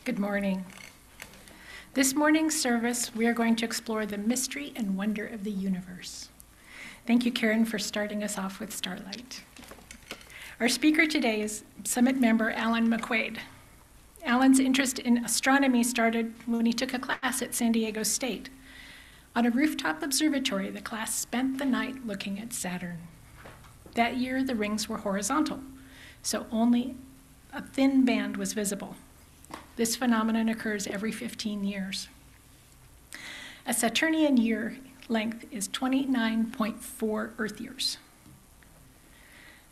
Good morning. This morning's service, we are going to explore the mystery and wonder of the universe. Thank you, Karen, for starting us off with Starlight. Our speaker today is Summit member Alan McQuaide. Alan's interest in astronomy started when he took a class at San Diego State. On a rooftop observatory, the class spent the night looking at Saturn. That year, the rings were horizontal, so only a thin band was visible. This phenomenon occurs every 15 years. A Saturnian year length is 29.4 Earth years.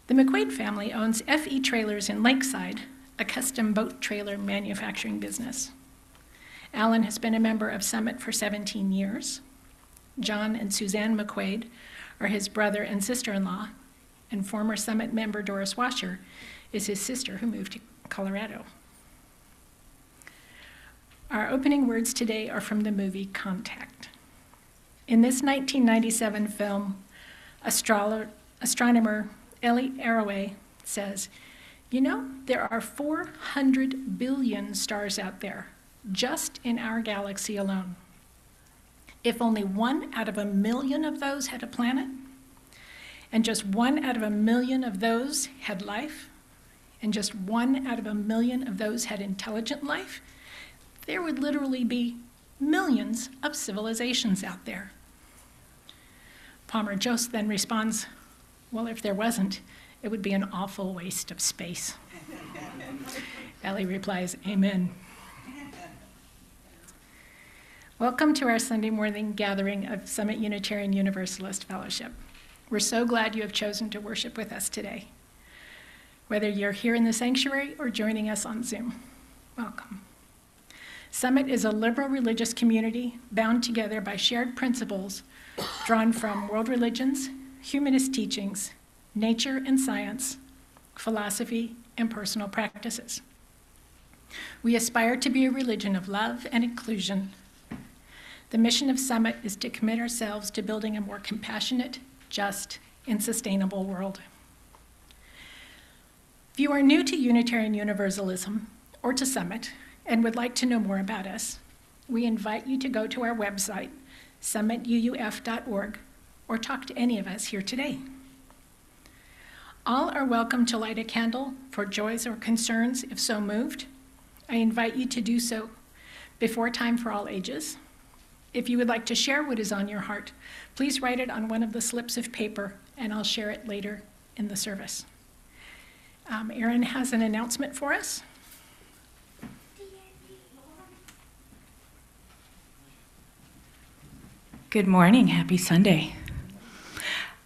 The McQuaide family owns FE Trailers in Lakeside, a custom boat trailer manufacturing business. Alan has been a member of Summit for 17 years. John and Suzanne McQuaide are his brother and sister-in-law, and former Summit member Doris Washer is his sister who moved to Colorado. Our opening words today are from the movie Contact. In this 1997 film, astronomer Ellie Arroway says, "You know, there are 400 billion stars out there, just in our galaxy alone. If only 1 out of 1,000,000 of those had a planet, and just 1 out of 1,000,000 of those had life, and just 1 out of 1,000,000 of those had intelligent life, there would literally be millions of civilizations out there." Palmer Jost then responds, "Well, if there wasn't, it would be an awful waste of space." Ellie replies, "Amen." Welcome to our Sunday morning gathering of Summit Unitarian Universalist Fellowship. We're so glad you have chosen to worship with us today. Whether you're here in the sanctuary or joining us on Zoom, welcome. Summit is a liberal religious community bound together by shared principles drawn from world religions, humanist teachings, nature and science, philosophy, and personal practices. We aspire to be a religion of love and inclusion. The mission of Summit is to commit ourselves to building a more compassionate, just, and sustainable world. If you are new to Unitarian Universalism or to Summit and would like to know more about us, we invite you to go to our website, summituuf.org, or talk to any of us here today. All are welcome to light a candle for joys or concerns if so moved. I invite you to do so before time for all ages. If you would like to share what is on your heart, please write it on one of the slips of paper, and I'll share it later in the service. Erin has an announcement for us. Good morning, happy Sunday.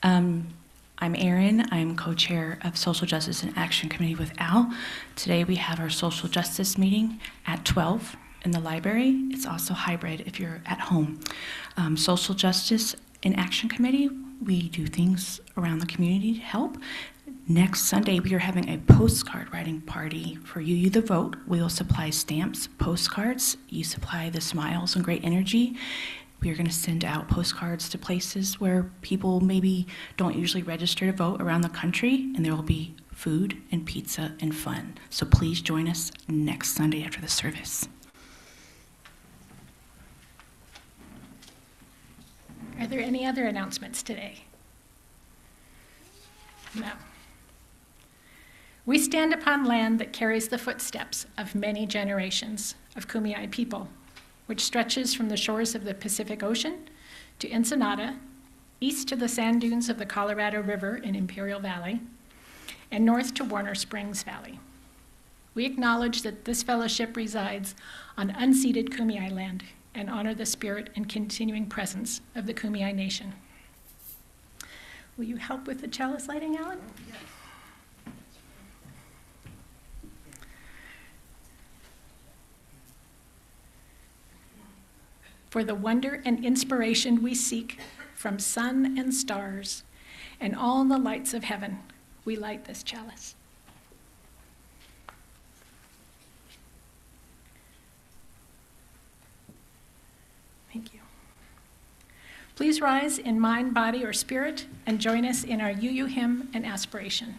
I'm Erin, I'm co-chair of Social Justice and Action Committee with Al. Today we have our social justice meeting at 12 in the library. It's also hybrid if you're at home. Social Justice and Action Committee, we do things around the community to help. Next Sunday, we are having a postcard writing party for You the Vote. We'll supply stamps, postcards. You supply the smiles and great energy. We are going to send out postcards to places where people maybe don't usually register to vote around the country, and there will be food and pizza and fun. So please join us next Sunday after the service. Are there any other announcements today? No. We stand upon land that carries the footsteps of many generations of Kumeyaay people, which stretches from the shores of the Pacific Ocean to Ensenada, east to the sand dunes of the Colorado River in Imperial Valley, and north to Warner Springs Valley. We acknowledge that this fellowship resides on unceded Kumeyaay land and honor the spirit and continuing presence of the Kumeyaay Nation. Will you help with the chalice lighting, Alan? Yes. For the wonder and inspiration we seek from sun and stars and all the lights of heaven, we light this chalice. Thank you. Please rise in mind, body, or spirit and join us in our UU hymn and aspiration.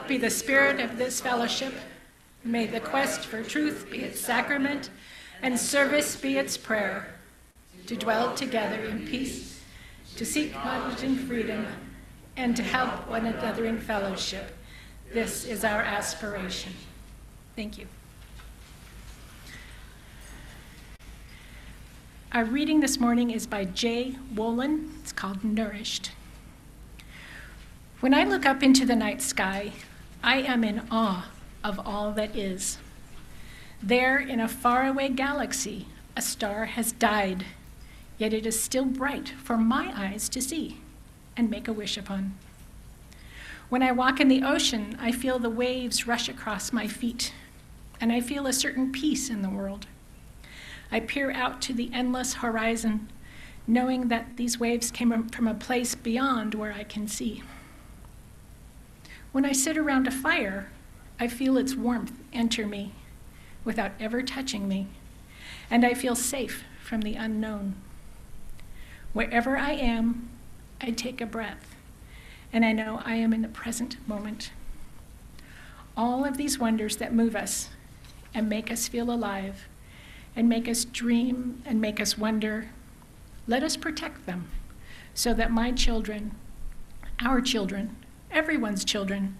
be the spirit of this fellowship. May the quest for truth be its sacrament, and service be its prayer. To dwell together in peace, to seek knowledge and freedom, and to help one another in fellowship. This is our aspiration. Thank you. Our reading this morning is by J. Wolin. It's called Nourished. When I look up into the night sky, I am in awe of all that is. There, in a faraway galaxy, a star has died, yet it is still bright for my eyes to see and make a wish upon. When I walk in the ocean, I feel the waves rush across my feet, and I feel a certain peace in the world. I peer out to the endless horizon, knowing that these waves came from a place beyond where I can see. When I sit around a fire, I feel its warmth enter me without ever touching me, and I feel safe from the unknown. Wherever I am, I take a breath, and I know I am in the present moment. All of these wonders that move us and make us feel alive and make us dream and make us wonder, let us protect them so that my children, our children, everyone's children,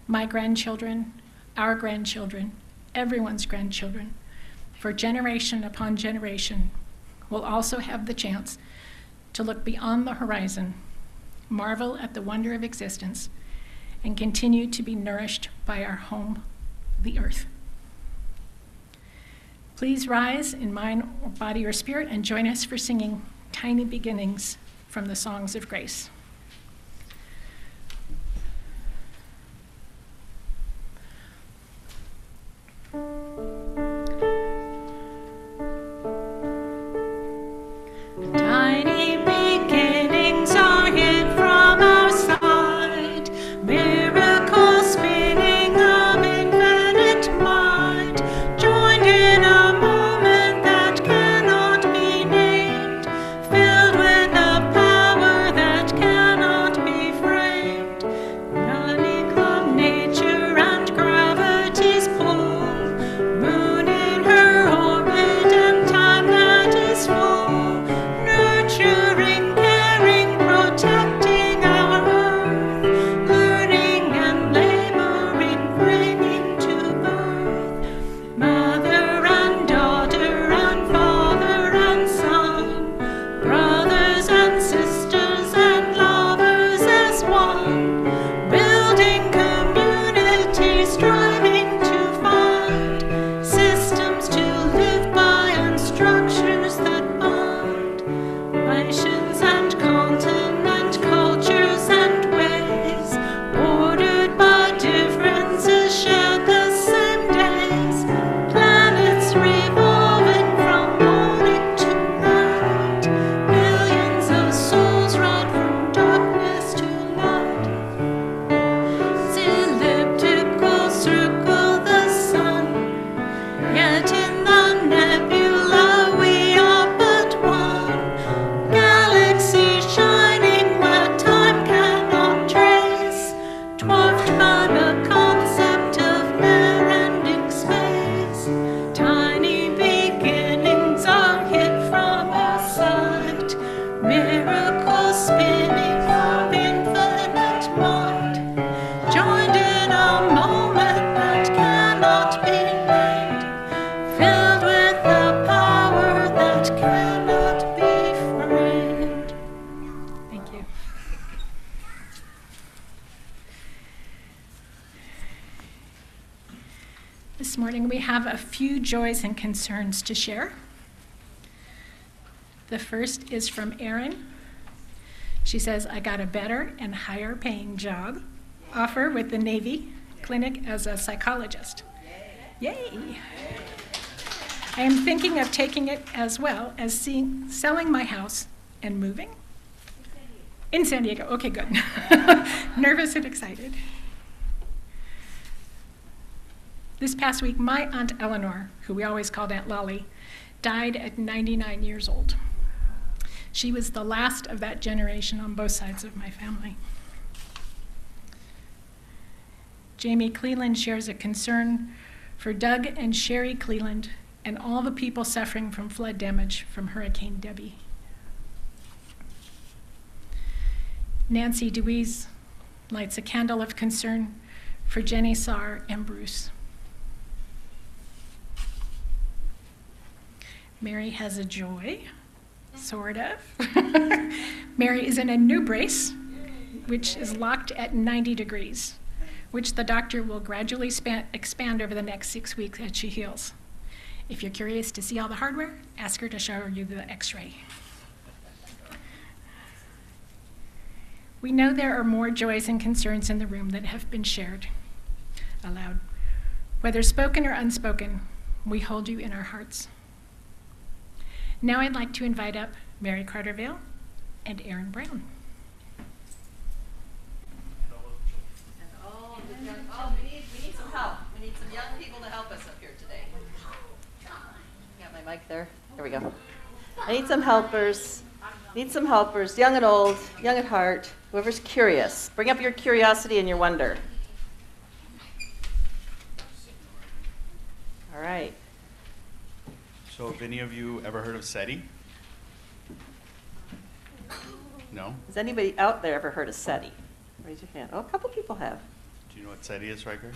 my grandchildren, our grandchildren, everyone's grandchildren, for generation upon generation, will also have the chance to look beyond the horizon, marvel at the wonder of existence, and continue to be nourished by our home, the earth. Please rise in mind, or body, or spirit, and join us for singing Tiny Beginnings from the Songs of Grace. Tiny beginnings are hid from our sight, miracles spinning of infinite might, joined in a moment that cannot be named, filled with a power that cannot be framed, running of nature and gravity's pull, moon in her orbit and time that is full. Nurturing, caring, protecting our earth, learning and laboring, bringing to birth, mother and daughter and father and son, brothers and sisters and lovers as one, building community, striving to find systems to live by and structures that bond. Nations and continent, cultures and ways, bordered by differences, shared the same days. Planets revolving from morning to night. Billions of souls ride from darkness to light. Elliptical circle the sun, yet in the nebula we are but one. Galaxy shining where time cannot trace, dwarfed by the concept of never-ending space. Tiny beginnings are hid from our sight, miracles spinning of infinite might, joined in a moment that cannot be named, filled with a power that cannot be framed. Thank you. This morning we have a few joys and concerns to share. The first is from Erin. She says, I got a better and higher paying job offer with the Navy clinic as a psychologist. Yay! I am thinking of taking it as well as selling my house and moving. In San Diego. Okay, good. Nervous and excited. This past week, my Aunt Eleanor, who we always called Aunt Lolly, died at 99 years old. She was the last of that generation on both sides of my family. Jamie Cleland shares a concern for Doug and Sherry Cleland and all the people suffering from flood damage from Hurricane Debbie. Nancy DeWeese lights a candle of concern for Jenny Saar and Bruce. Mary has a joy, sort of. Mary is in a new brace, which is locked at 90 degrees, which the doctor will gradually expand over the next 6 weeks as she heals. If you're curious to see all the hardware, ask her to show you the x-ray. We know there are more joys and concerns in the room that have been shared aloud. Whether spoken or unspoken, we hold you in our hearts. Now I'd like to invite up Mary Carterville and Aaron Brown. We need some help. We need some young people to help us up here today. Got my mic there? There we go. I need some helpers. Need some helpers, young and old, young at heart, whoever's curious. Bring up your curiosity and your wonder. All right. So have any of you ever heard of SETI? No? Has anybody out there ever heard of SETI? Raise your hand. Oh, a couple people have. Do you know what SETI is, Riker?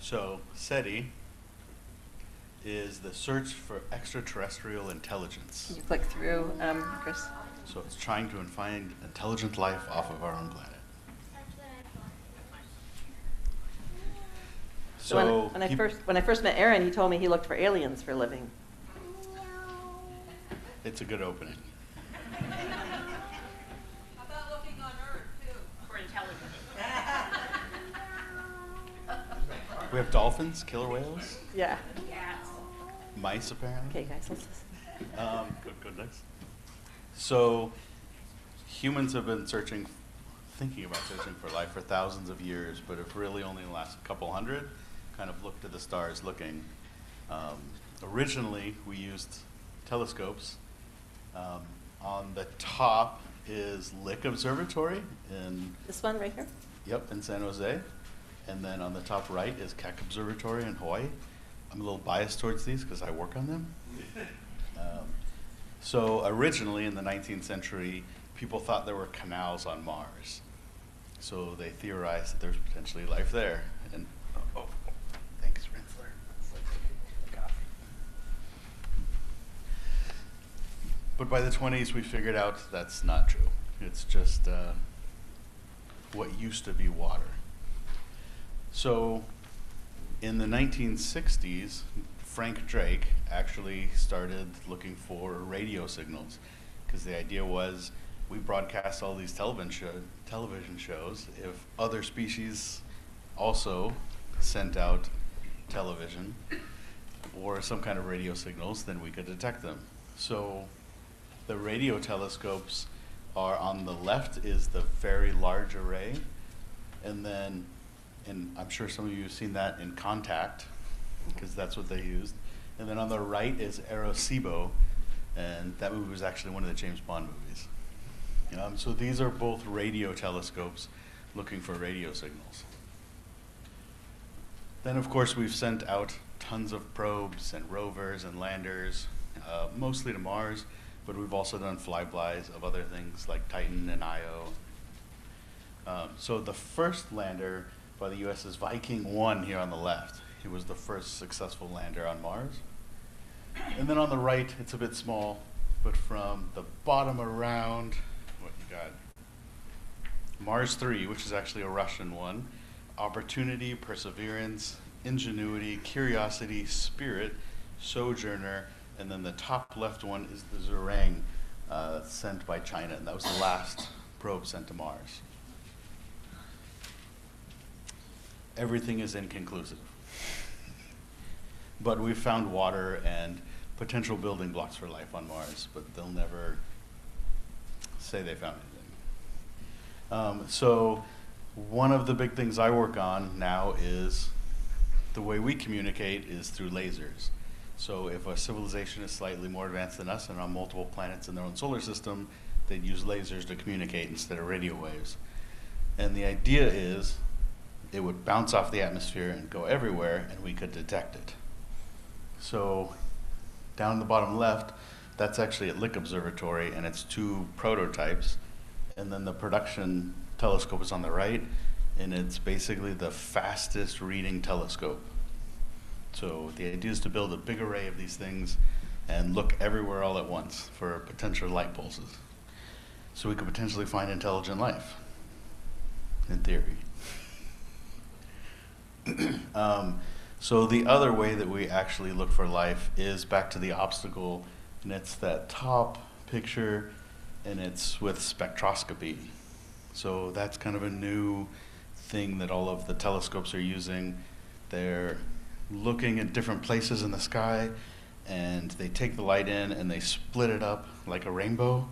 So SETI is the search for extraterrestrial intelligence. Can you click through, Chris? So it's trying to find intelligent life off of our own planet. So when I first met Aaron, he told me he looked for aliens for a living. It's a good opening. How about looking on Earth too for intelligence? We have dolphins, killer whales, Yeah. mice apparently. Okay, guys, let's listen. Good next. So humans have been thinking about searching for life for thousands of years, but have really only in the last couple hundred kind of looked at the stars looking. Originally, we used telescopes. On the top is Lick Observatory in This one right here? in San Jose. And then on the top right is Keck Observatory in Hawaii. I'm a little biased towards these because I work on them. So originally in the 19th century, people thought there were canals on Mars. So they theorized that there's potentially life there. And thanks, Rinsler. But by the 20s, we figured out that's not true. It's just what used to be water. So in the 1960s, Frank Drake actually started looking for radio signals because the idea was we broadcast all these television shows. If other species also sent out television or some kind of radio signals, then we could detect them. So the radio telescopes are on the left is the Very Large Array, and then, and I'm sure some of you have seen that in Contact, because that's what they used. And then on the right is Arecibo, and that movie was actually one of the James Bond movies. So these are both radio telescopes looking for radio signals. Then of course we've sent out tons of probes and rovers and landers, mostly to Mars, but we've also done flybys of other things like Titan and Io. So the first lander by the US is Viking 1 here on the left. It was the first successful lander on Mars. And then on the right, it's a bit small, but from the bottom around, what you got? Mars 3, which is actually a Russian one. Opportunity, Perseverance, Ingenuity, Curiosity, Spirit, Sojourner, and then the top left one is the Zhurong sent by China, and that was the last probe sent to Mars. Everything is inconclusive. But we've found water and potential building blocks for life on Mars, but they'll never say they found anything. So one of the big things I work on now is the way we communicate is through lasers. So if a civilization is slightly more advanced than us and on multiple planets in their own solar system, they'd use lasers to communicate instead of radio waves. And the idea is it would bounce off the atmosphere and go everywhere, and we could detect it. So down in the bottom left, that's actually at Lick Observatory, and it's 2 prototypes. And then the production telescope is on the right, and it's basically the fastest reading telescope. So the idea is to build a big array of these things and look everywhere all at once for potential light pulses. So we could potentially find intelligent life, in theory. So the other way that we actually look for life is back to the obstacle, and it's that top picture, and it's with spectroscopy. So that's kind of a new thing that all of the telescopes are using. They're looking at different places in the sky, and they take the light in and they split it up like a rainbow,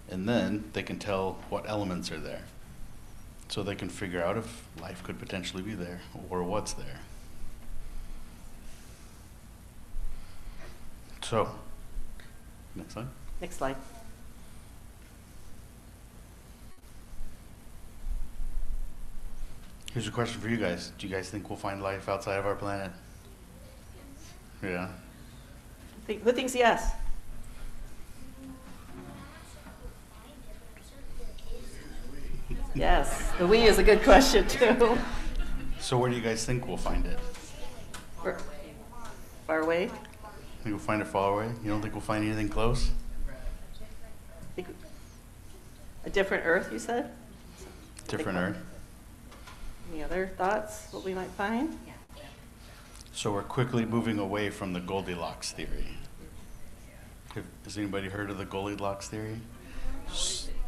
and then they can tell what elements are there. So they can figure out if life could potentially be there or what's there. So, next slide. Next slide. Here's a question for you guys. Do you guys think we'll find life outside of our planet? Yeah. Who thinks yes? Yes, the we is a good question too. So where do you guys think we'll find it? Far away? Think we'll find it far away? You don't think we'll find anything close? A different Earth, you said? Different Earth? Any other thoughts, what we might find? So we're quickly moving away from the Goldilocks theory. Has anybody heard of the Goldilocks theory?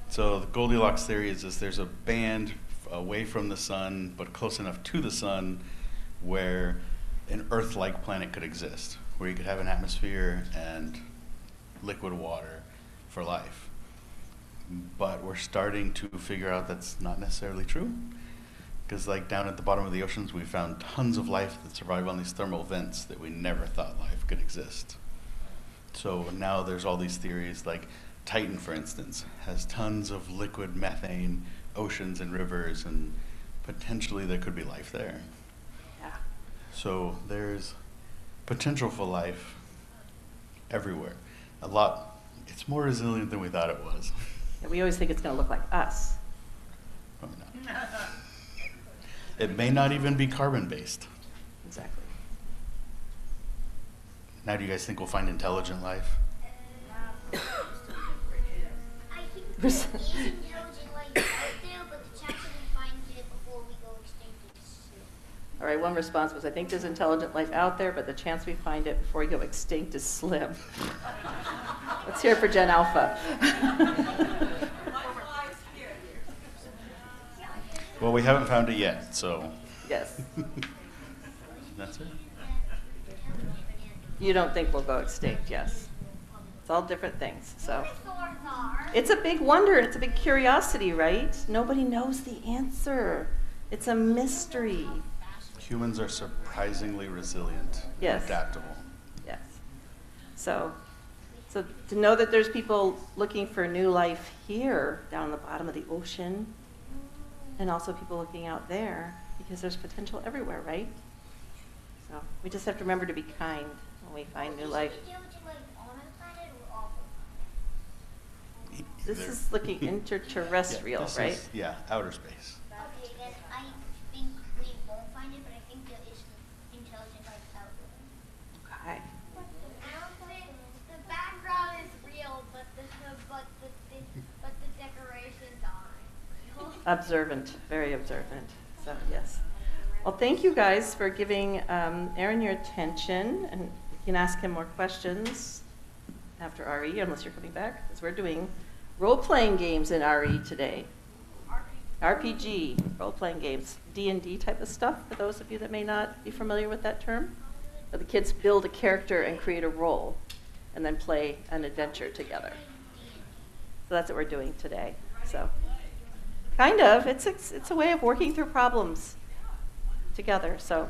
So the Goldilocks theory is this: there's a band away from the sun, but close enough to the sun where an Earth-like planet could exist, where you could have an atmosphere and liquid water for life. But we're starting to figure out that's not necessarily true. Because like down at the bottom of the oceans, we found tons of life that survive on these thermal vents that we never thought life could exist. So now there's all these theories, like Titan, for instance, has tons of liquid methane oceans and rivers, and potentially there could be life there. Yeah. So there's potential for life everywhere. A lot. It's more resilient than we thought it was. Yeah, we always think it's going to look like us. Probably not. It may not even be carbon-based. Exactly. Now, do you guys think we'll find intelligent life? I think there is intelligent life out there, but the chance that we find it before we go extinct is slim. All right, one response was, I think there's intelligent life out there, but the chance we find it before we go extinct is slim. Let's hear it for Gen Alpha. Well, we haven't found it yet, so Yes. that's it. You don't think we'll go extinct, yes. It's all different things, so. Dinosaurs are. It's a big wonder, and it's a big curiosity, right? Nobody knows the answer. It's a mystery. Humans are surprisingly resilient, Yes. adaptable. Yes. So to know that there's people looking for new life here down the bottom of the ocean, and also people looking out there, because there's potential everywhere, right? So we just have to remember to be kind when we find new life. Intelligent life on a planet or off a planet? This Either. is looking interterrestrial, This right? is, yeah, outer space. Okay, then I think we won't find it, but I think there is intelligent life out there. Okay. The background is real, but the decorations aren't. Observant, very observant. So yes. Well, thank you guys for giving Aaron your attention, and you can ask him more questions after RE, unless you're coming back, because we're doing role-playing games in RE today. RPG, role-playing games, D&D type of stuff, for those of you that may not be familiar with that term. Where the kids build a character and create a role, and then play an adventure together. So that's what we're doing today. So, kind of, it's a way of working through problems together. So,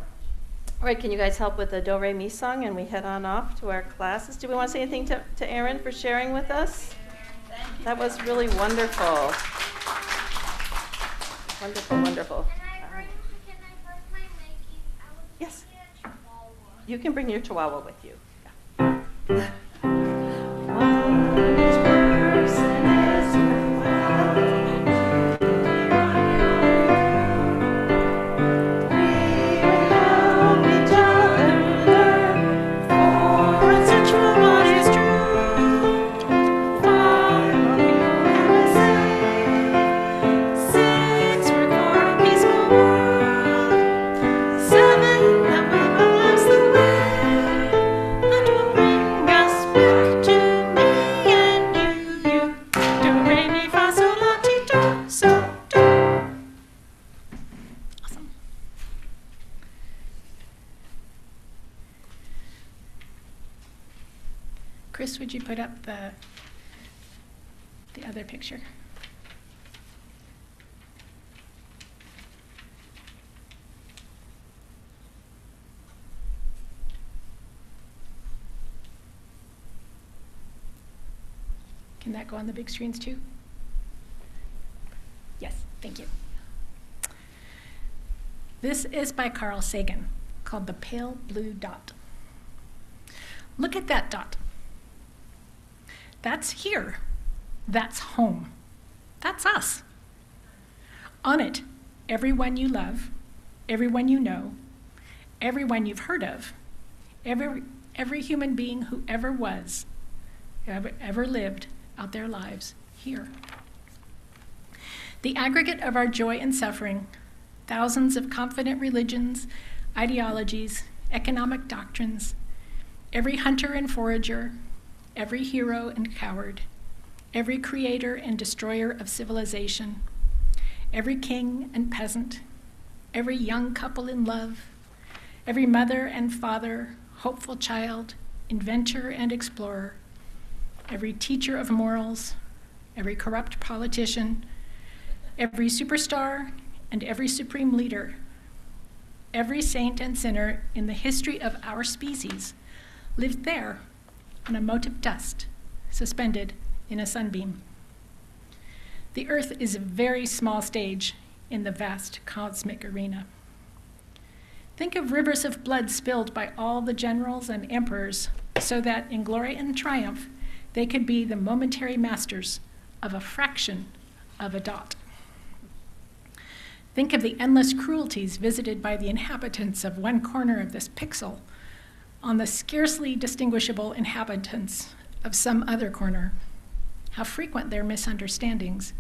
all right, can you guys help with the Do Re Mi song, and we head on off to our classes? Do we want to say anything to Aaron for sharing with us? That was really wonderful. Wonderful, wonderful. Can I bring my Mickey? I would Yes. bring a Chihuahua. You can bring your chihuahua with you. Yeah. Awesome. Chris, would you put up the other picture? Can that go on the big screens too? Yes, thank you. This is by Carl Sagan, called The Pale Blue Dot. Look at that dot. That's here. That's home. That's us. On it, everyone you love, everyone you know, everyone you've heard of, every human being who ever was, ever lived out their lives here. The aggregate of our joy and suffering, thousands of confident religions, ideologies, economic doctrines, every hunter and forager, every hero and coward, every creator and destroyer of civilization, every king and peasant, every young couple in love, every mother and father, hopeful child, inventor and explorer, every teacher of morals, every corrupt politician, every superstar and every supreme leader, every saint and sinner in the history of our species lived there on a mote of dust suspended in a sunbeam. The Earth is a very small stage in the vast cosmic arena. Think of rivers of blood spilled by all the generals and emperors so that in glory and triumph they could be the momentary masters of a fraction of a dot. Think of the endless cruelties visited by the inhabitants of one corner of this pixel on the scarcely distinguishable inhabitants of some other corner. How frequent their misunderstandings,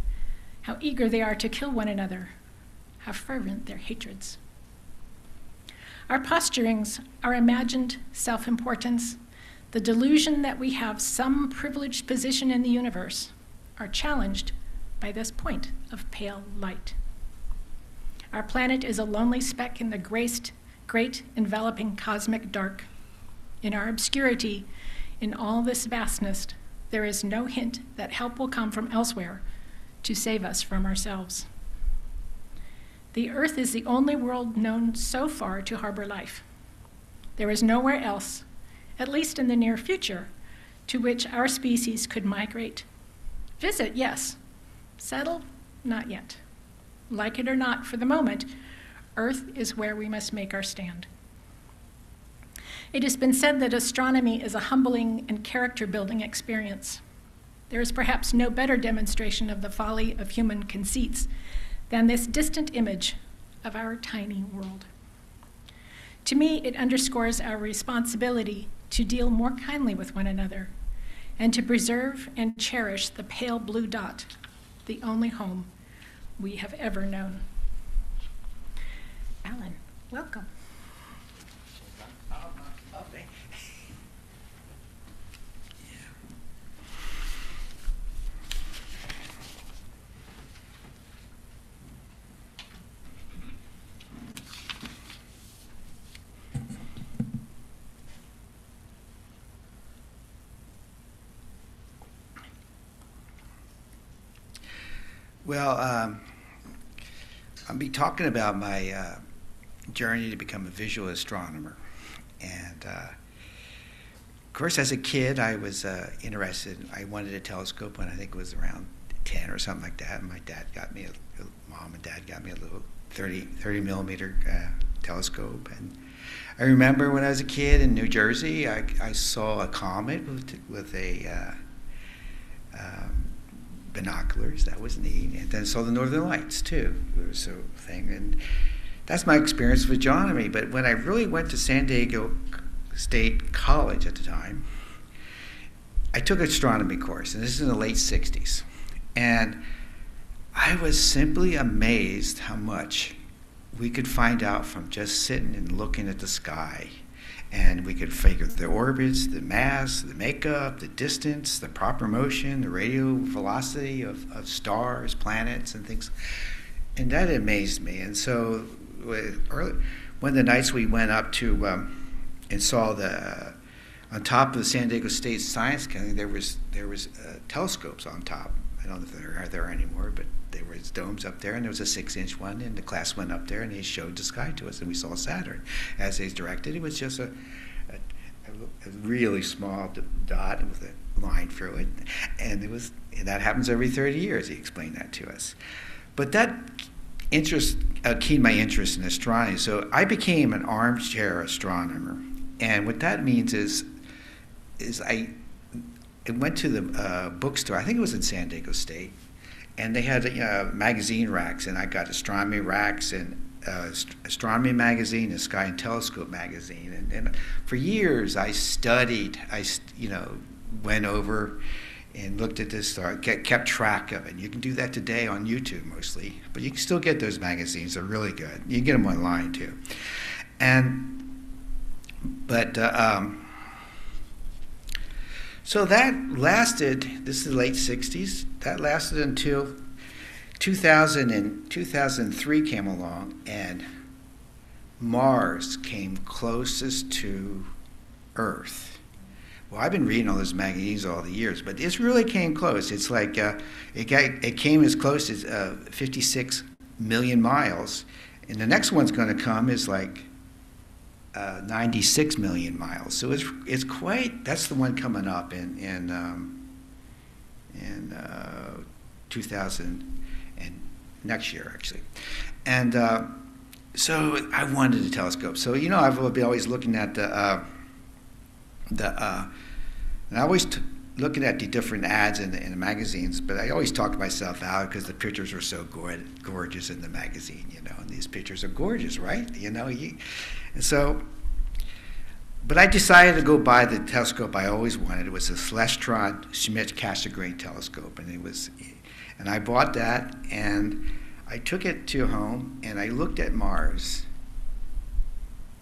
how eager they are to kill one another, how fervent their hatreds. Our posturings, our imagined self-importance, the delusion that we have some privileged position in the universe are challenged by this point of pale light. Our planet is a lonely speck in the great enveloping cosmic dark. In our obscurity, in all this vastness, there is no hint that help will come from elsewhere to save us from ourselves. The Earth is the only world known so far to harbor life. There is nowhere else, at least in the near future, to which our species could migrate. Visit, yes. Settle, not yet. Like it or not, for the moment, Earth is where we must make our stand. It has been said that astronomy is a humbling and character-building experience. There is perhaps no better demonstration of the folly of human conceits than this distant image of our tiny world. To me, it underscores our responsibility to deal more kindly with one another and to preserve and cherish the pale blue dot, the only home we have ever known. Alan, welcome. Well, I'll be talking about my journey to become a visual astronomer. And of course, as a kid, I was interested. I wanted a telescope when I think it was around 10 or something like that. And mom and dad got me a little 30 millimeter telescope. And I remember when I was a kid in New Jersey, I saw a comet with binoculars. That was neat. And then saw the Northern Lights too. It was a thing. And that's my experience with astronomy. But when I really went to San Diego State College at the time, I took an astronomy course, and this is in the late 60s. And I was simply amazed how much we could find out from just sitting and looking at the sky. And we could figure the orbits, the mass, the makeup, the distance, the proper motion, the radial velocity of stars, planets, and things. And that amazed me. And so one of the nights we went up to and saw on top of the San Diego State Science Academy, there was telescopes on top. I don't know if they're there anymore, but there was domes up there, and there was a 6-inch one, and the class went up there, and they showed the sky to us, and we saw Saturn as they directed. It was just a really small dot with a line through it, and that happens every 30 years. He explained that to us. But that interest keyed my interest in astronomy, so I became an armchair astronomer. And what that means is I went to the bookstore, I think it was in San Diego State, and they had magazine racks, and I got astronomy racks and astronomy magazine and Sky and Telescope magazine. And for years I studied, went over and looked at this star, kept track of it. You can do that today on YouTube mostly, but you can still get those magazines. They're really good. You can get them online too. So that lasted, this is the late 60s, that lasted until 2000 and 2003 came along, and Mars came closest to Earth. Well, I've been reading all those magazines all the years, but this really came close. It's like, it came as close as 56 million miles, and the next one's going to come is like 96 million miles. So it's quite. That's the one coming up in 2000 and next year actually. And so I wanted a telescope. So I've been always looking at and I always looking at the different ads in the magazines, but I always talked myself out because the pictures were so gorgeous in the magazine, and these pictures are gorgeous, right? But I decided to go buy the telescope I always wanted. It was a Celestron Schmidt-Cassegrain telescope, and I bought that, and I took it to home, and I looked at Mars,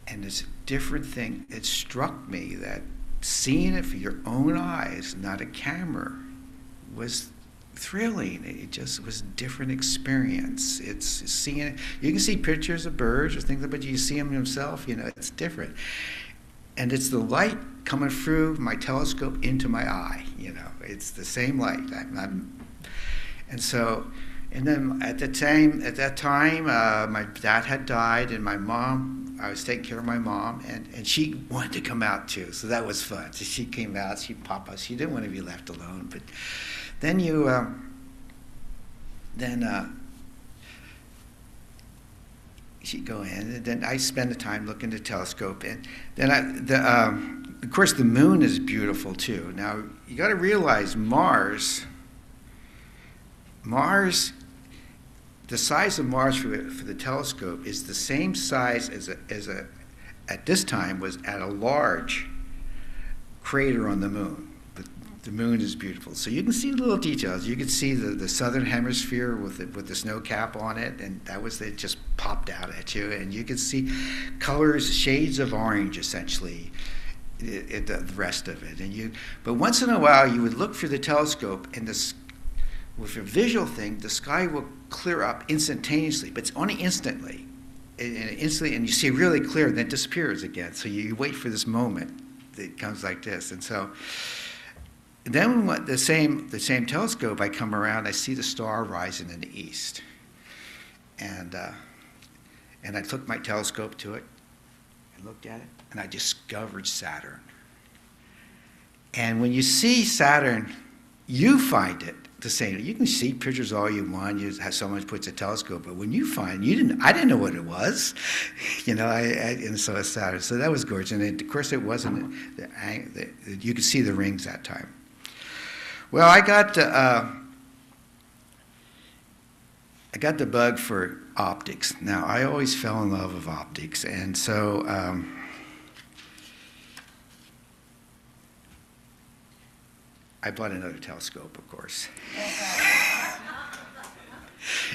and this different thing. It struck me that seeing it for your own eyes, not a camera, was thrilling. It just was a different experience. It's seeing it. You can see pictures of birds or things, but you see them yourself. It's different. And it's the light coming through my telescope into my eye. It's the same light. And then at that time, my dad had died, and my mom, I was taking care of my mom, and she wanted to come out too, so that was fun. So she came out, she popped us. She didn't want to be left alone, but then she'd go in, and then I spend the time looking at the telescope, and then of course the moon is beautiful too. Now you got to realize Mars, the size of Mars for the telescope is the same size as at this time was at a large crater on the moon. The moon is beautiful. So you can see little details. You can see the southern hemisphere with the snow cap on it, and it just popped out at you. And you can see colors, shades of orange, essentially, the rest of it. But once in a while, you would look through the telescope, and with a visual thing, the sky will clear up instantaneously, but it's only instantly. And you see it really clear, and then it disappears again. So you wait for this moment that comes like this. And so then the same telescope, I come around, I see the star rising in the east. And I took my telescope to it, and looked at it, and I discovered Saturn. And when you see Saturn, you find it the same. You can see pictures all you want. You have someone puts a telescope, but when you find, I didn't know what it was, and so it's sad. So that was gorgeous. And of course, it wasn't. You could see the rings that time. Well, I got the bug for optics. Now, I always fell in love with optics, and so. I bought another telescope, of course.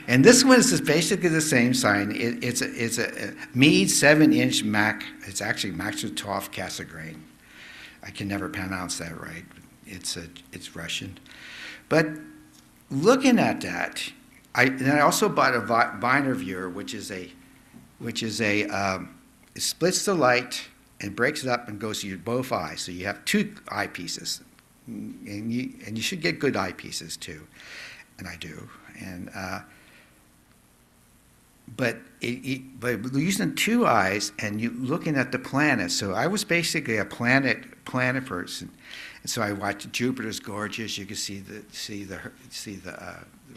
And this one is basically the same sign. It's a Meade 7-inch Mac. It's actually Maxutov Cassegrain. I can never pronounce that right. It's Russian. But looking at that, I also bought a binder viewer, which is it splits the light and breaks it up and goes to both eyes. So you have 2 eyepieces. And you should get good eyepieces too, and I do. And but using 2 eyes and you looking at the planets. So I was basically a planet person, and so I watched Jupiter's gorgeous. You can see the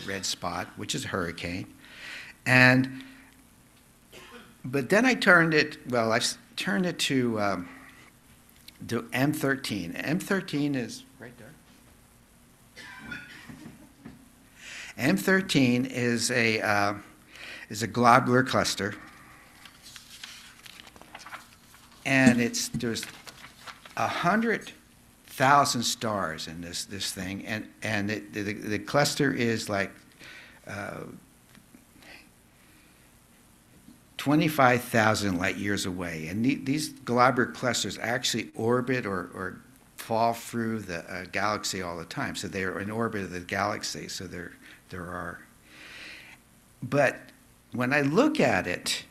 red spot, which is a hurricane, but then I turned it. Well, I turned it to M13. M13 is right there. M13 is a globular cluster, and there's 100,000 stars in this thing, and the cluster is like 25,000 light years away. And these globular clusters actually orbit or fall through the galaxy all the time. So they're in orbit of the galaxy. So there are. But when I look at it,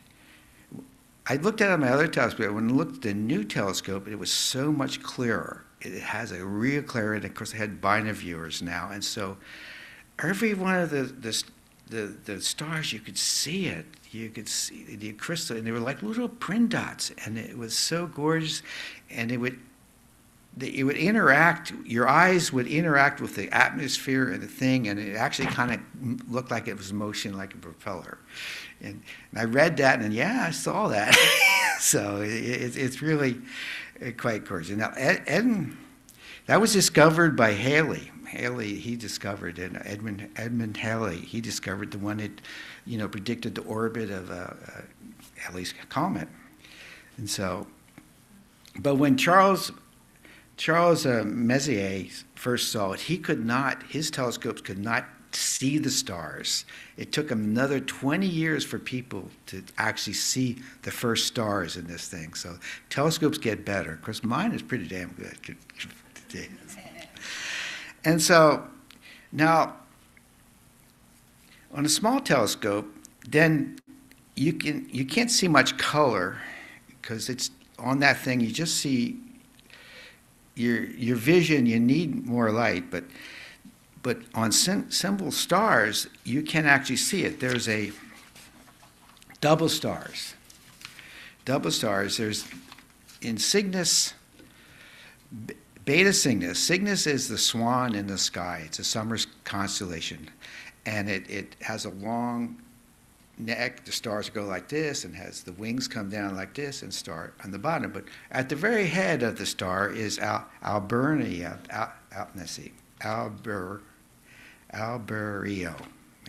I looked at it on my other telescope. When I looked at the new telescope, it was so much clearer. It has a real clarity. Of course, I had binder viewers now. And so every one of the stars, you could see it. You could see the crystal, and they were like little print dots, and it was so gorgeous. And it would interact. Your eyes would interact with the atmosphere and the thing, and it actually kind of looked like it was motion, like a propeller. And I read that, and yeah, I saw that. So it's really quite gorgeous. Now, that was discovered by Halley. He discovered it. Edmund Halley. He discovered the one that, predicted the orbit of Halley's comet. And so, but when Charles Messier first saw it, his telescopes could not see the stars. It took him another 20 years for people to actually see the first stars in this thing. So telescopes get better. Of course, mine is pretty damn good. And so now, on a small telescope, then you can't see much color because it's on that thing. You just see your vision. You need more light, but on simple stars, you can actually see it. There's a double stars. There's in Cygnus. Beta Cygnus. Cygnus is the swan in the sky. It's a summer constellation. And it has a long neck. The stars go like this, and has the wings come down like this and start on the bottom. But at the very head of the star is Alberio.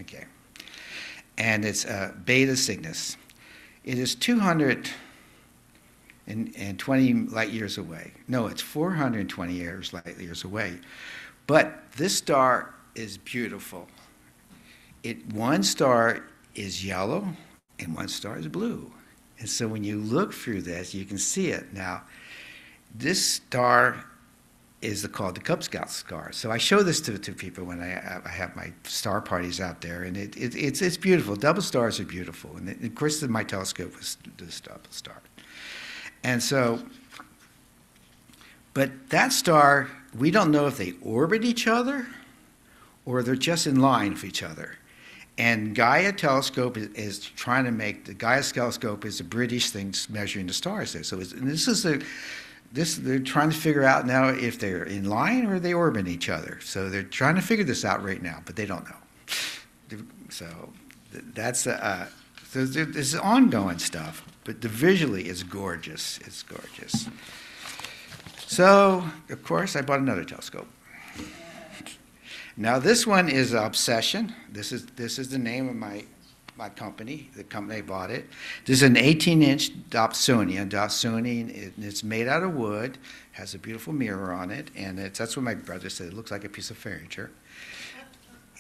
Okay. And it's Beta Cygnus. It is 220 light years away. No, it's 420 light years away. But this star is beautiful. One star is yellow and one star is blue. And so when you look through this, you can see it. Now, this star is called the Cub Scout star. So I show this to people when I have my star parties out there, and it's beautiful. Double stars are beautiful. And of course, my telescope was this double star. And so, but that star, we don't know if they orbit each other or they're just in line with each other. And Gaia telescope is trying to the Gaia telescope is a British thing measuring the stars there. So this is they're trying to figure out now if they're in line or they orbit each other. So they're trying to figure this out right now, but they don't know. So that's so this is ongoing stuff, but visually it's gorgeous. It's gorgeous. So of course I bought another telescope. Now this one is Obsession. This is the name of my company, the company I bought it. This is an 18-inch Dobsonian. It's made out of wood, has a beautiful mirror on it, and that's what my brother said. It looks like a piece of furniture.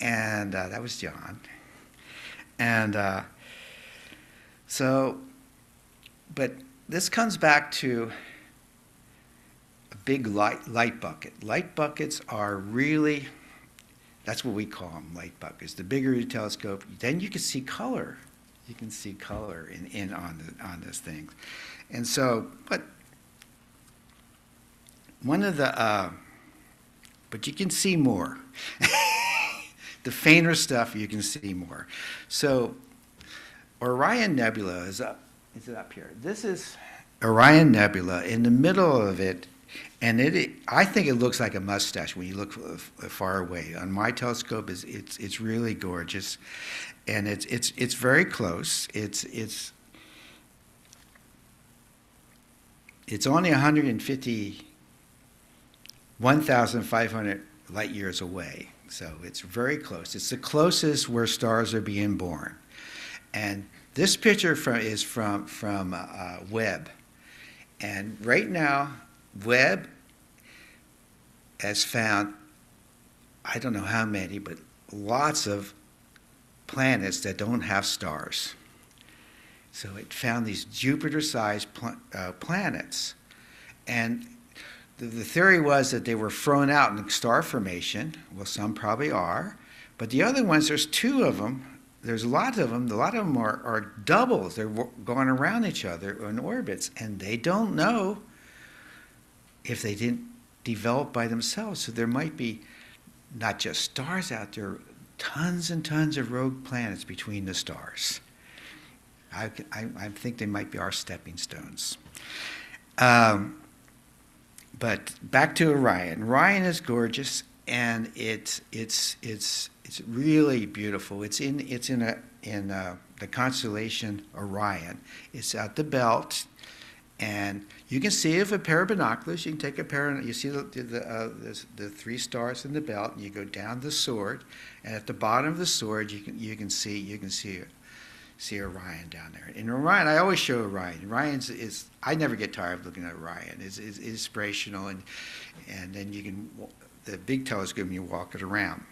And that was John. And but this comes back to a big light bucket. Light buckets are really, that's what we call them, light buckets. The bigger your telescope, then you can see color. You can see color on this thing. And so, but one of the, but you can see more. The fainter stuff, you can see more. So Orion Nebula is up here. This is Orion Nebula. In the middle of it, and I think it looks like a mustache when you look far away. On my telescope, it's really gorgeous, and it's very close. It's only 1,500 light years away, so it's very close. It's the closest where stars are being born, and this picture is from Webb, and right now Webb has found, I don't know how many, but lots of planets that don't have stars. So it found these Jupiter-sized planets. And the theory was that they were thrown out in star formation. Well, some probably are. But the other ones, there's two of them. There's a lot of them. A lot of them are doubles. They're going around each other in orbits. And they don't know if they didn't develop by themselves. So there might be not just stars out there, tons and tons of rogue planets between the stars. I think they might be our stepping stones. But back to Orion. Orion is gorgeous, and it's really beautiful. It's in the constellation Orion. It's at the belt. And you can see it with a pair of binoculars. You can take a pair, you see the three stars in the belt, and you go down the sword, and at the bottom of the sword, you can see Orion down there. And Orion, I always show Orion. I never get tired of looking at Orion. It's inspirational, and then you can, the big telescope, you walk it around.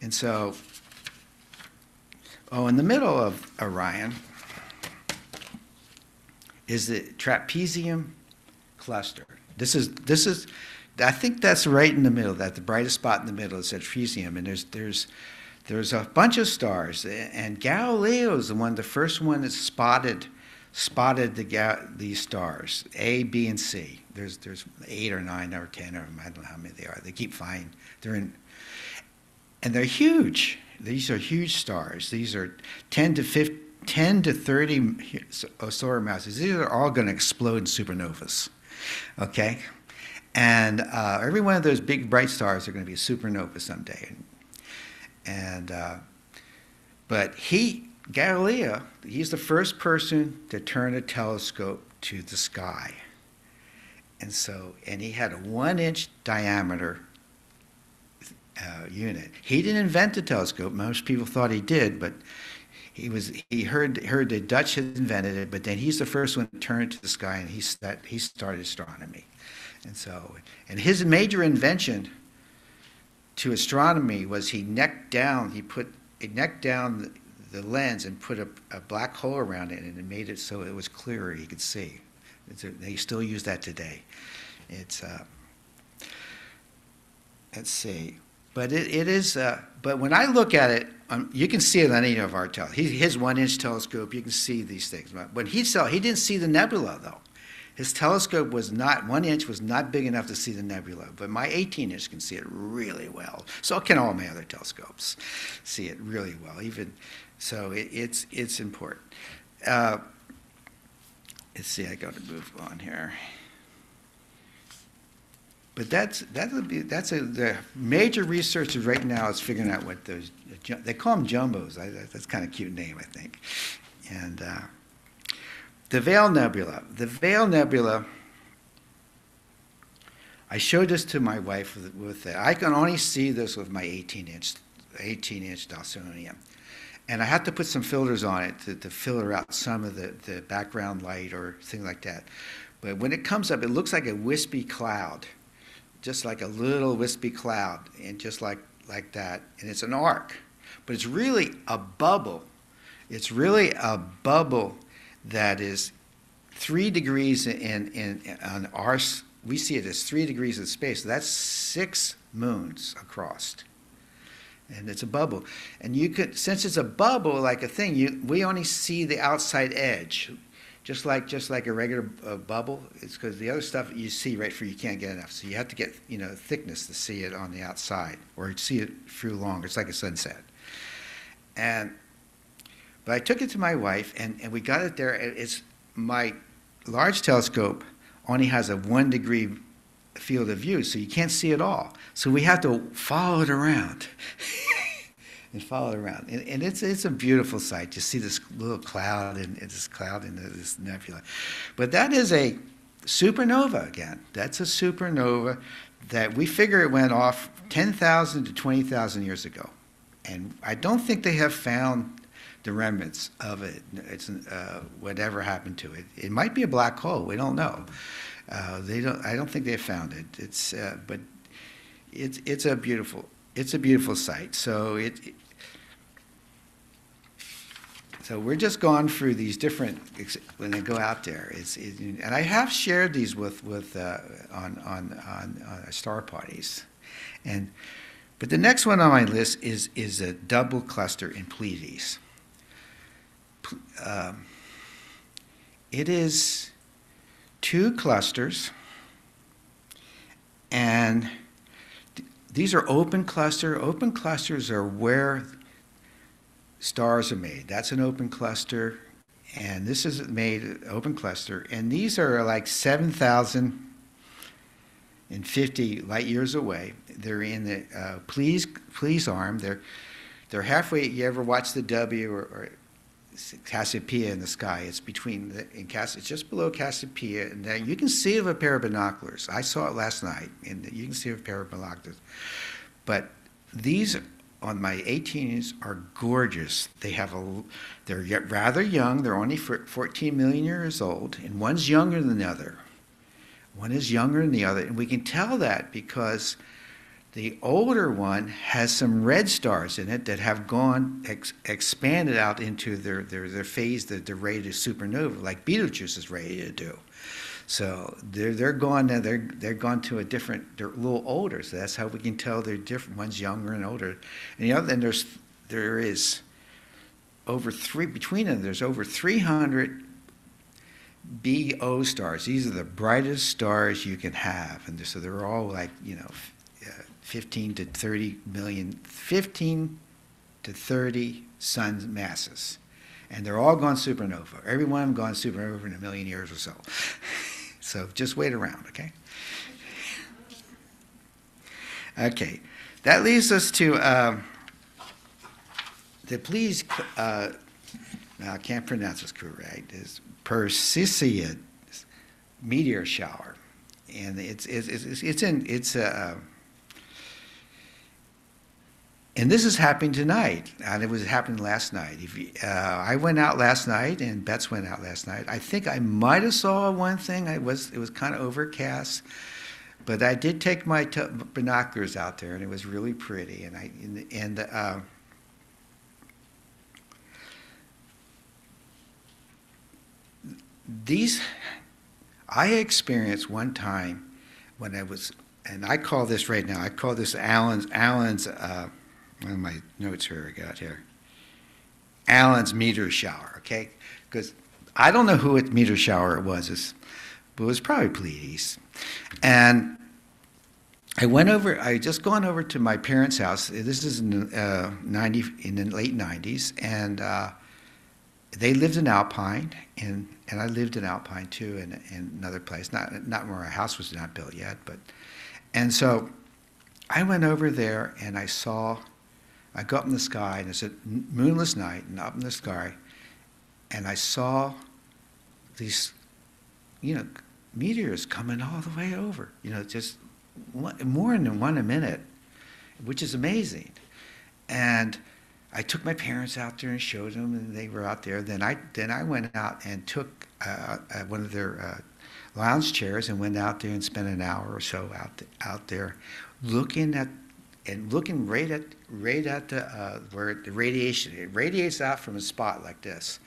And so, in the middle of Orion is the trapezium cluster. This is, I think that's right in the middle. That the brightest spot in the middle is trapezium, and there's a bunch of stars. And Galileo is the first one that spotted these stars, A, B, and C. There's 8 or 9 or 10 of them. I don't know how many they are. They keep finding. And they're huge. These are huge stars. These are 10 to 30 solar masses. These are all going to explode in supernovas, okay? And every one of those big bright stars are going to be a supernova someday. But Galileo, he's the first person to turn a telescope to the sky. And he had a 1-inch diameter unit. He didn't invent the telescope. Most people thought he did, but he heard the Dutch had invented it, but then he's the first one to turn it to the sky, and he started astronomy. And his major invention to astronomy was he necked down the lens and put a black hole around it, and it made it so it was clearer, you could see. They still use that today. Let's see. But it is. But when I look at it, you can see it on any of our telescopes. His 1-inch telescope, you can see these things. But he didn't see the nebula though. His telescope was not 1 inch, was not big enough to see the nebula. But my 18-inch can see it really well. So can all my other telescopes see it really well. It's important. Let's see. I got to move on here. But the major researchers right now is figuring out what those, they call them jumbos. That's kind of a cute name, I think. And the Veil Nebula. The Veil Nebula, I showed this to my wife I can only see this with my 18-inch Dawsonium. And I had to put some filters on it to filter out some of the background light or things like that. But when it comes up, it looks like a wispy cloud, just like a little wispy cloud, and just like that. And it's an arc, but it's really a bubble. It's really a bubble that is 3 degrees on our. We see it as 3 degrees of space. So that's 6 moons across. And it's a bubble. And you could, since it's a bubble, like a thing, we only see the outside edge, just like a regular bubble. It's because the other stuff you see right through, you can't get enough. So you have to get thickness to see it on the outside, or see it through longer. It's like a sunset. But I took it to my wife, and we got it there. It's my large telescope only has a 1 degree field of view, so you can't see it all. So we have to follow it around and follow it around. And it's a beautiful sight. You see this little cloud and this nebula. But that is a supernova again. That's a supernova that we figure it went off 10,000 to 20,000 years ago. And I don't think they have found the remnants of it. It's whatever happened to it. It might be a black hole. We don't know. I don't think they found it. But it's a beautiful sight. So so we're just going through these different when they go out there. And I have shared these on star parties, but the next one on my list is a double cluster in Pleiades. It is 2 clusters, and these are open cluster. Open clusters are where stars are made. That's an open cluster, and this is made open cluster. And these are like 7,050 light years away. They're in the Pleiades arm. They're halfway. You ever watch the W or Cassiopeia in the sky? It's it's just below Cassiopeia, and you can see it with a pair of binoculars. I saw it last night, and you can see it with a pair of binoculars. But these on my 18s are gorgeous. They're yet rather young. They're only 14 million years old, and one's younger than the other. One is younger than the other, and we can tell that because the older one has some red stars in it that have gone expanded out into their phase that they're ready to supernova, like Betelgeuse is ready to do. So they're gone to a different. They're a little older, so that's how we can tell they're different. One's younger and older, and there is over between them. There's over 300 BO stars. These are the brightest stars you can have, and so they're all like 15 to 30 sun masses. And they're all gone supernova. Every one of them gone supernova in 1 million years or so. So just wait around, okay? Okay, that leads us to the Pleiades, now I can't pronounce this correct, is Perseid meteor shower. And and this is happening tonight, and it was happening last night. I went out last night, and Betts went out last night. I think I might have saw one thing. It was kind of overcast, but I did take my binoculars out there, and it was really pretty. These I experienced one time when I was, and I call this right now. I call this Allen's. One of my notes here I got here. Allen's meteor shower, okay? Because I don't know who meteor shower it was, but it was probably Pleiades. And I just gone over to my parents' house. This is in the late 90s, and they lived in Alpine, and I lived in Alpine too, in another place. Not where our house was not built yet, but And so I went over there and I got up in the sky, and it's a moonless night, and up in the sky, and I saw these, meteors coming all the way over, just more than one a minute, which is amazing. And I took my parents out there and showed them, and they were out there. Then I went out and took one of their lounge chairs and went out there and spent an hour or so out there, looking right at the where the radiation, it radiates out from a spot like this,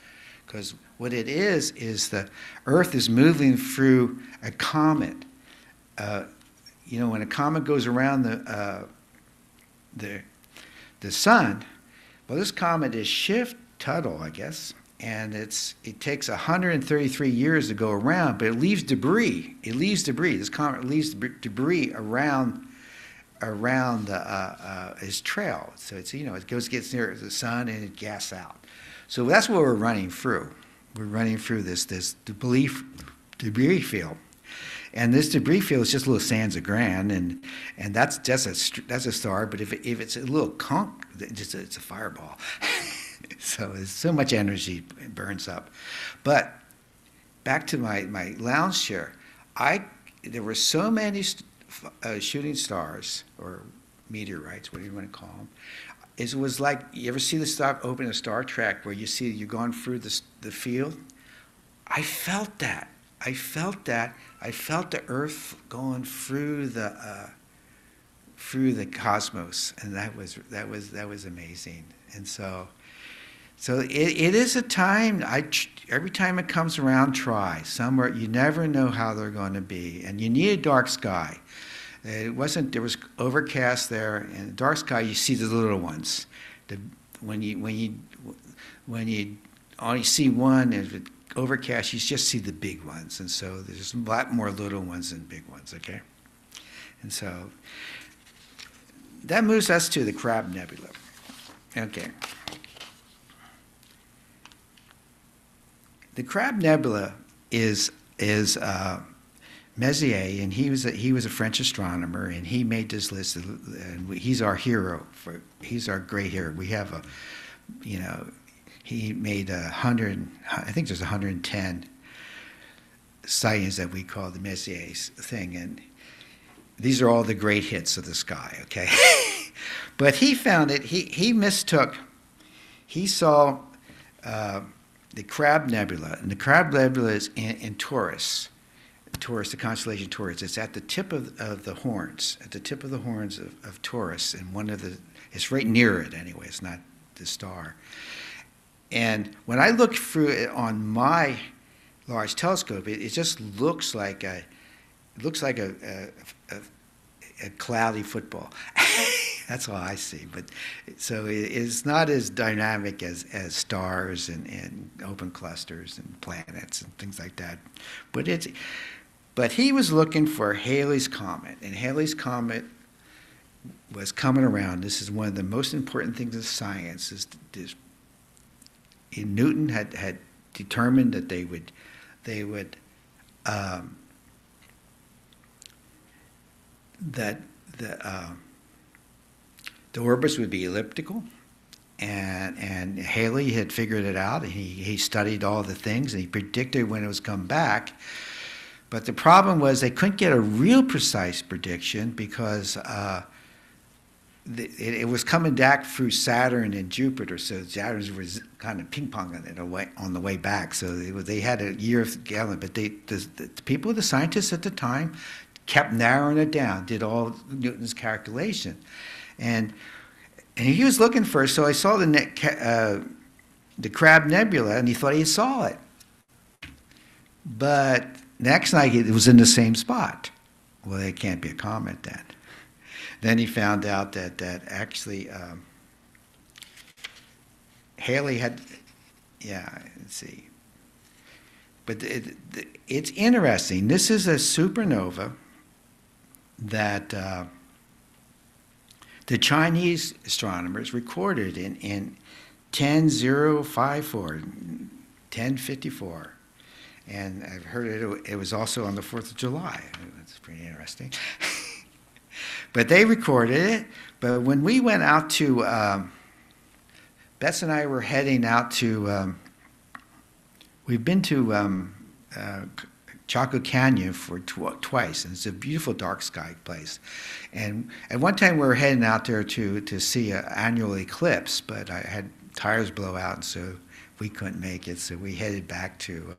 because what it is the Earth is moving through a comet. When a comet goes around the sun, well, this comet is Schiff-Tuttle, I guess, and it takes 133 years to go around, but it leaves debris. This comet leaves debris around its trail. So it gets near the sun and it gas out. So that's what we're running through. We're running through this debris field. And this debris field is just little sands of Gran, and that's a star. But if it's a little conch, it's a fireball. So there's so much energy it burns up. But back to my lounge chair, there were so many shooting stars or meteorites, whatever you want to call them. It was like, you ever see the stuff open in Star Trek where you're going through the field? I felt that. I felt the Earth going through the cosmos, and that was amazing. And so it is a time. Every time it comes around, try somewhere. You never know how they're going to be, and you need a dark sky. There was overcast there, and dark sky. You see the little ones. When you only see one, if it's overcast, you just see the big ones, and so there's a lot more little ones than big ones. Okay, and so that moves us to the Crab Nebula. Okay. The Crab Nebula is Messier, and he was a French astronomer, and he made this list, and he's our hero. He's our great hero. We have he made 100. I think there's 110 sightings that we call the Messier's thing, and these are all the great hits of the sky. Okay, but he found it. He mistook. He saw the Crab Nebula, and the Crab Nebula is in Taurus. Taurus, the constellation Taurus. It's at the tip of the horns, of Taurus, and it's right near it anyway. It's not the star. And when I look through it on my large telescope, it just looks like a cloudy football. That's all I see. But so it's not as dynamic as stars and open clusters and planets and things like that. But he was looking for Halley's Comet, and Halley's Comet was coming around. This is one of the most important things in science. Newton had determined that the orbits would be elliptical, and Halley had figured it out. And he studied all the things, and he predicted when it was come back. But the problem was they couldn't get a real precise prediction because it was coming back through Saturn and Jupiter, so Saturn was kind of ping-ponging it on the way back. So they had a year of gallon, but the people, the scientists at the time, kept narrowing it down, did all Newton's calculation. And he was looking for it, so I saw the Crab Nebula, and he thought he saw it. But next night, it was in the same spot. Well, it can't be a comet then. Then he found out that actually Halley had, let's see. But it's interesting. This is a supernova that the Chinese astronomers recorded in 10,054, 1054. And I've heard it was also on the 4th of July. That's pretty interesting. But they recorded it. But when we went out to, Bess and I were heading out to, we've been to Chaco Canyon for twice, and it's a beautiful dark sky place. And at one time we were heading out there to see an annual eclipse, but I had tires blow out, and so we couldn't make it. So we headed back to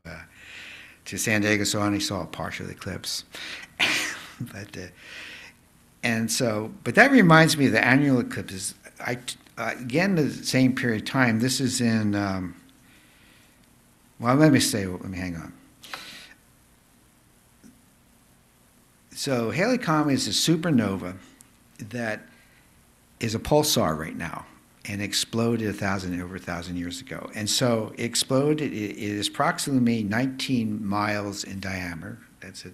San Diego, so I only saw a partial eclipse. But that reminds me of the annual eclipses. Again, the same period of time. This is in. Well, let me hang on. So Halley Comet is a supernova that is a pulsar right now, and exploded over 1,000 years ago. And so it exploded. It is approximately 19 miles in diameter. That's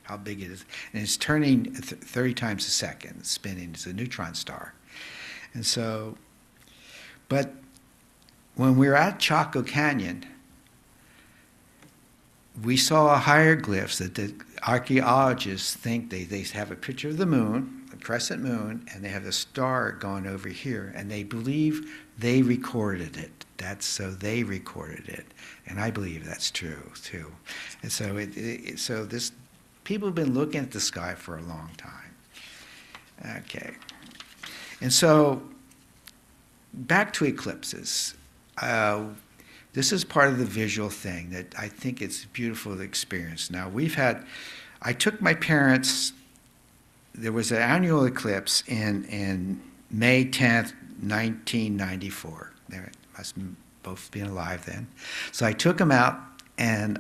how big it is, and it's turning 30 times a second. It's spinning. It's a neutron star, and so. But when we were at Chaco Canyon, we saw hieroglyphs that the archaeologists think they have a picture of the moon, the crescent moon, and they have the star going over here, and they believe they recorded it. So they recorded it, and I believe that's true too. And so people have been looking at the sky for a long time. Okay, and so back to eclipses. This is part of the visual thing that I think it's beautiful to experience. Now, I took my parents, there was an annual eclipse in May 10th, 1994. They must have both been alive then. So I took them out, and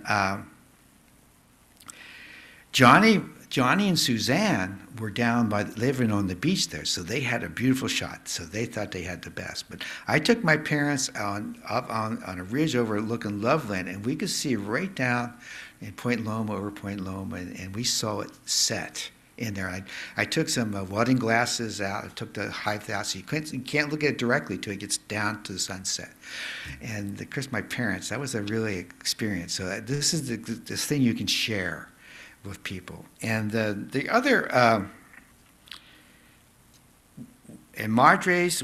Johnny and Suzanne were down living on the beach there, so they had a beautiful shot. So they thought they had the best. But I took my parents up on a ridge overlooking Loveland, and we could see right down in Point Loma, and we saw it set in there. I took some welding glasses out. I took the height out, so you can't look at it directly till it gets down to the sunset. And of course, my parents, that was a really experience. So this is this thing you can share with people. And the other, in Madres,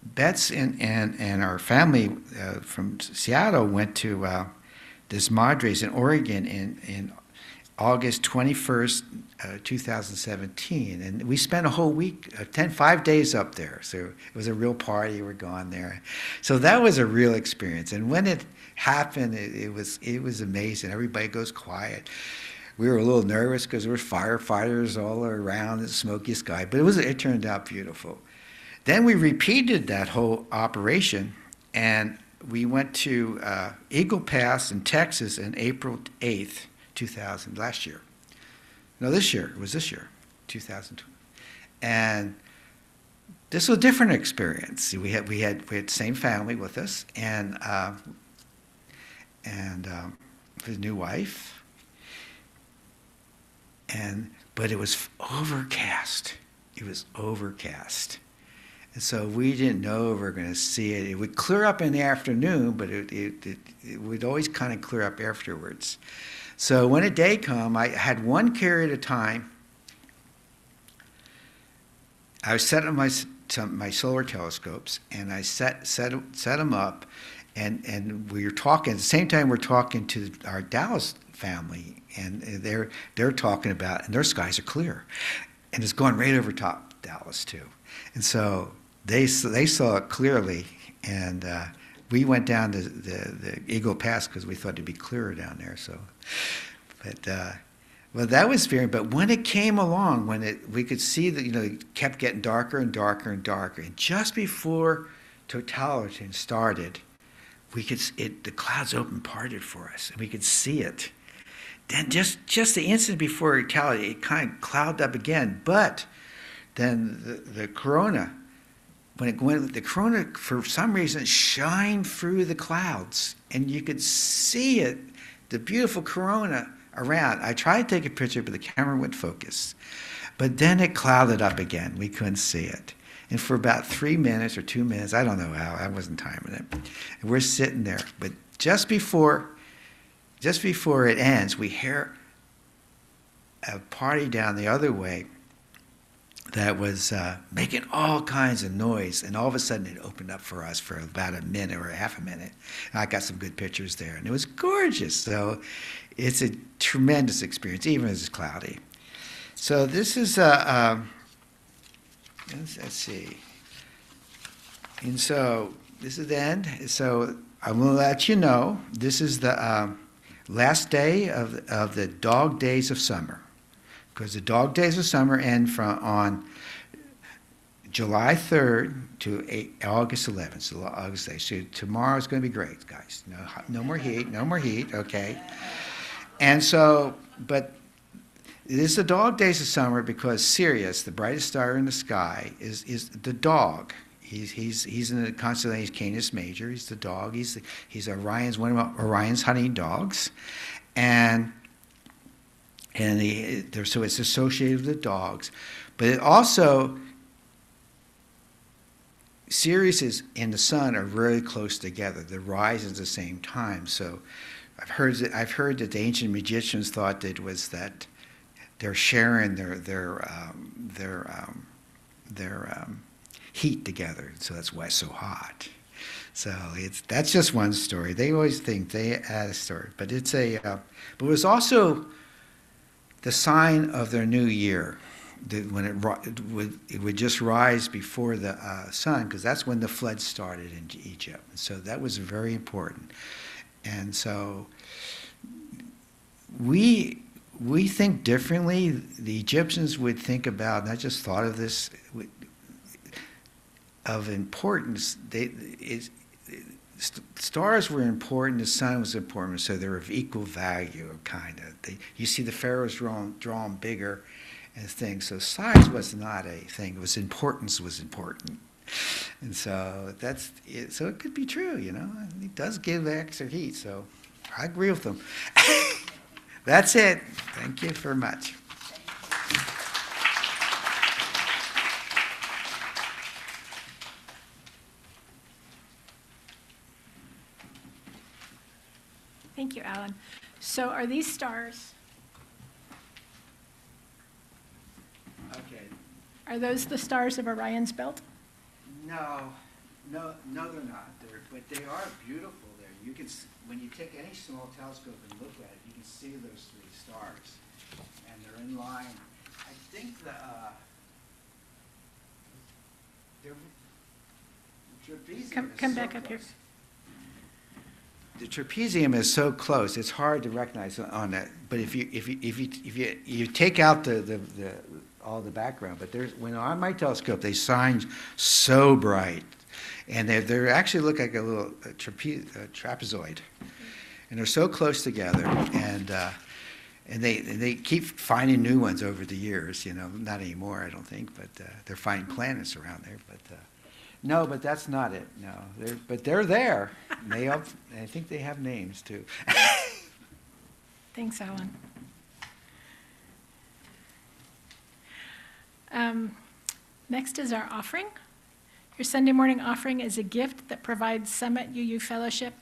Bets and our family from Seattle went to this Madres in Oregon in August 21st, 2017. And we spent a whole week, 5 days up there. So it was a real party. We're gone there. So that was a real experience. And when it happened, it was amazing. Everybody goes quiet. We were a little nervous because there were firefighters all around the smoky sky, but it turned out beautiful. Then we repeated that whole operation, and we went to Eagle Pass in Texas on April 8th, 2000, last year. No, this year. It was this year, 2002. And this was a different experience. We had the same family with us, and his new wife. But it was overcast. It was overcast. And so we didn't know if we were going to see it. It would clear up in the afternoon, but it would always kind of clear up afterwards. So when a day come, I had one carry at a time. I was setting my solar telescopes, and I set them up, and we were talking. At the same time, we're talking to our Dallas family, and they're talking about, and their skies are clear, and it's going right over top Dallas too. And so they saw it clearly, and we went down to the Eagle Pass because we thought it'd be clearer down there. So, well, that was very. But when it came along, we could see that it kept getting darker and darker and darker, and just before totality started, the clouds opened, parted for us, and we could see it. Then just the instant before totality, it kind of clouded up again. But then the corona, the corona for some reason shined through the clouds, and you could see it, the beautiful corona around. I tried to take a picture, but the camera wouldn't focus. But then it clouded up again. We couldn't see it. And for about 3 minutes or 2 minutes, I don't know how, I wasn't timing it. And we're sitting there. But just before it ends, we hear a party down the other way, that was making all kinds of noise, and all of a sudden it opened up for us for about a minute or half a minute. And I got some good pictures there, and it was gorgeous. So it's a tremendous experience, even as it's cloudy. So this is let's see. And so this is the end. So I'm going to let you know this is the last day of the dog days of summer, because the dog days of summer end on July 3rd to August 11th. So August 8th. So tomorrow is going to be great, guys. No more heat. No more heat. Okay. And so, but it is the dog days of summer because Sirius, the brightest star in the sky, is the dog. He's in the constellation Canis Major. He's the dog. He's one of Orion's hunting dogs, so it's associated with the dogs, but it also Sirius and the sun are very close together. They rise at the same time. So I've heard that the ancient magicians thought that it was that they're sharing their heat together, so that's why it's so hot. So that's just one story. They always think they add a story, but but it was also the sign of their new year, when it would just rise before the sun, because that's when the flood started in Egypt. So that was very important, and so we think differently. The Egyptians would think about, and I just thought of this, of importance. Stars were important, the sun was important, so they're of equal value, kind of. You see the pharaohs drawn bigger and things, so size was not a thing. It was importance was important. And so that's it. So it could be true, you know. It does give extra heat, so I agree with them. That's it. Thank you very much. Thank you, Alan. So are these stars, Okay. are those the stars of Orion's belt? No, they're not. But they are beautiful there. You can, when you take any small telescope and look at it, you can see those three stars, and they're in line. I think they're trapezium. Come back up here. The trapezium is so close; it's hard to recognize on that. But if you take out all the background, but when on my telescope they shine so bright, and they actually look like a little trapezoid, and they're so close together, and they keep finding new ones over the years. You know, not anymore, I don't think, but they're finding planets around there. But no, but that's not it. No, they're there. I think they have names too. Thanks, Alan. Next is our offering. Your Sunday morning offering is a gift that provides Summit UU Fellowship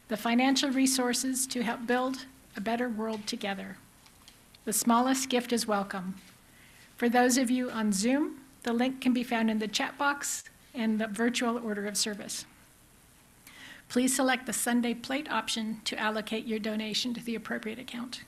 the financial resources to help build a better world together. The smallest gift is welcome. For those of you on Zoom, the link can be found in the chat box and the virtual order of service. Please select the Sunday plate option to allocate your donation to the appropriate account.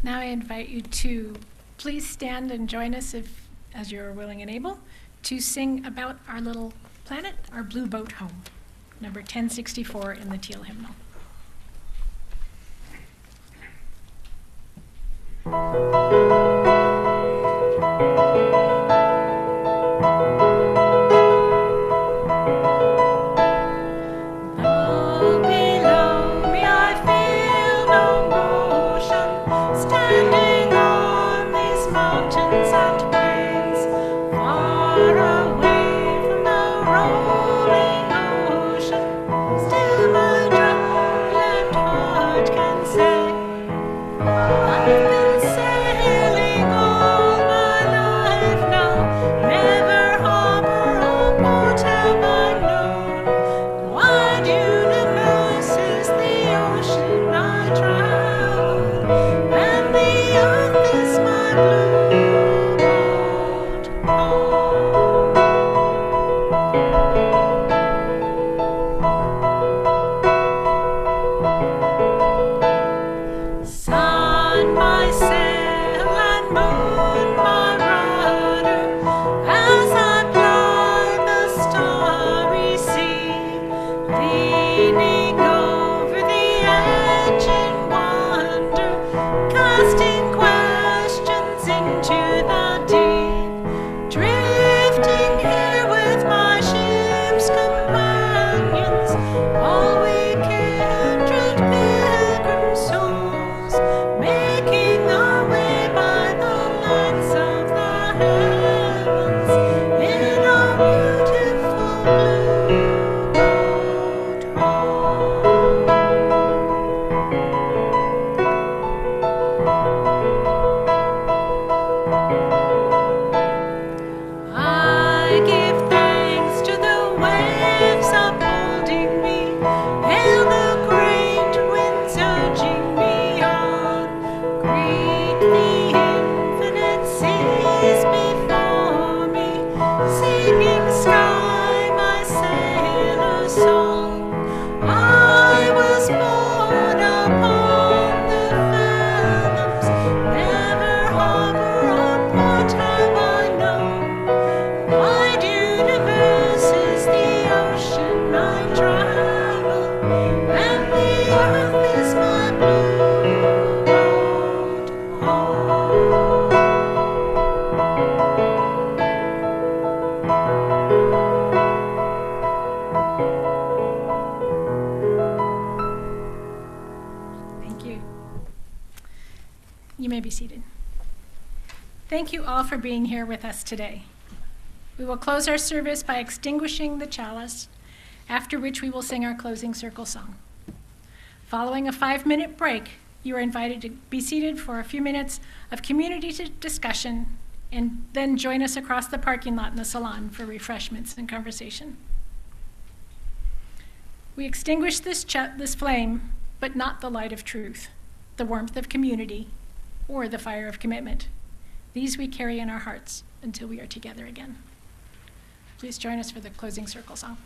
Now I invite you to please stand and join us, as you're willing and able, to sing about our little planet, our blue boat home, number 1064 in the Teal Hymnal. You may be seated. Thank you all for being here with us today. We will close our service by extinguishing the chalice, after which we will sing our closing circle song. Following a 5-minute break, you are invited to be seated for a few minutes of community discussion and then join us across the parking lot in the salon for refreshments and conversation. We extinguish this flame, but not the light of truth, the warmth of community, or the fire of commitment. These we carry in our hearts until we are together again. Please join us for the closing circle song.